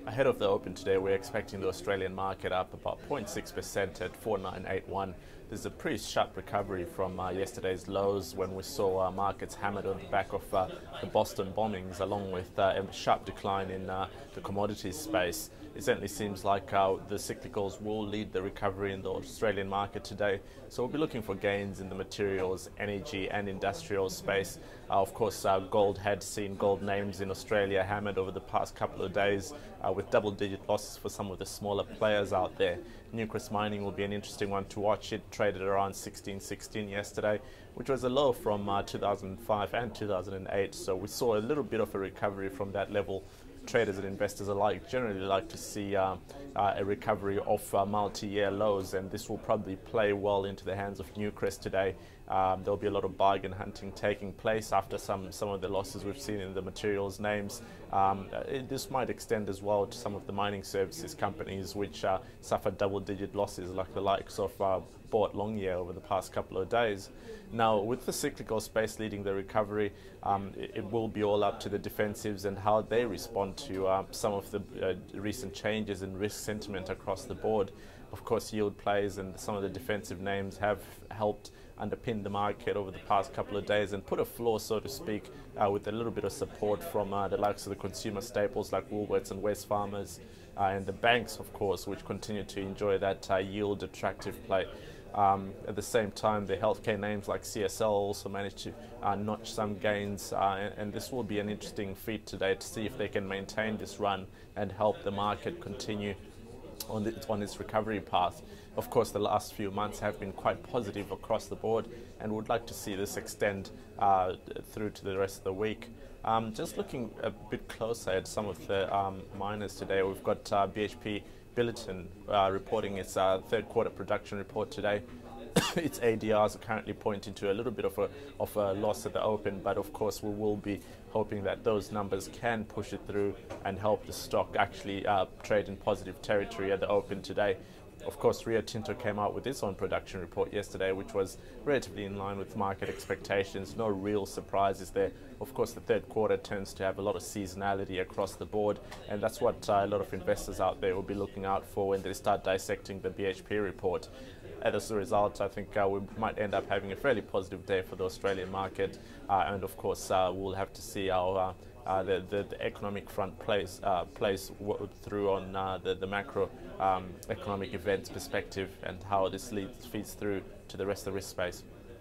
Ahead of the open today, we're expecting the Australian market up about 0.6% at 4981. There's a pretty sharp recovery from yesterday's lows when we saw markets hammered on the back of the Boston bombings, along with a sharp decline in the commodities space. It certainly seems like the cyclicals will lead the recovery in the Australian market today. So we'll be looking for gains in the materials, energy and industrial space. Of course, gold had seen gold names in Australia hammered over the past couple of days with double-digit losses for some of the smaller players out there. Newcrest Mining will be an interesting one to watch. It traded around 16.16 yesterday, which was a low from 2005 and 2008. So we saw a little bit of a recovery from that level. Traders and investors alike generally like to see a recovery of multi-year lows, and this will probably play well into the hands of Newcrest today. There'll be a lot of bargain hunting taking place after some of the losses we've seen in the materials names. This might extend as well to some of the mining services companies which suffered double-digit losses, like the likes of Boart Longyear over the past couple of days. Now, with the cyclical space leading the recovery, it will be all up to the defensives and how they respond to some of the recent changes in risk sentiment across the board. Of course, yield plays and some of the defensive names have helped underpin the market over the past couple of days and put a floor, so to speak, with a little bit of support from the likes of the consumer staples like Woolworths and Wesfarmers, and the banks, of course, which continue to enjoy that yield attractive play. At the same time, the healthcare names like CSL also managed to notch some gains, and this will be an interesting feat today to see if they can maintain this run and help the market continue on its recovery path. Of course, the last few months have been quite positive across the board, and would like to see this extend through to the rest of the week. Just looking a bit closer at some of the miners today, we've got BHP Billiton reporting its third quarter production report today. Its ADRs are currently pointing to a little bit of a loss at the open, but of course we will be hoping that those numbers can push it through and help the stock actually trade in positive territory at the open today. Of course, Rio Tinto came out with its own production report yesterday, which was relatively in line with market expectations. No real surprises there. Of course, the third quarter tends to have a lot of seasonality across the board, and that's what a lot of investors out there will be looking out for when they start dissecting the BHP report. As a result, I think we might end up having a fairly positive day for the Australian market, and of course we'll have to see how the economic front plays through on the macro economic events perspective, and how this feeds through to the rest of the risk space.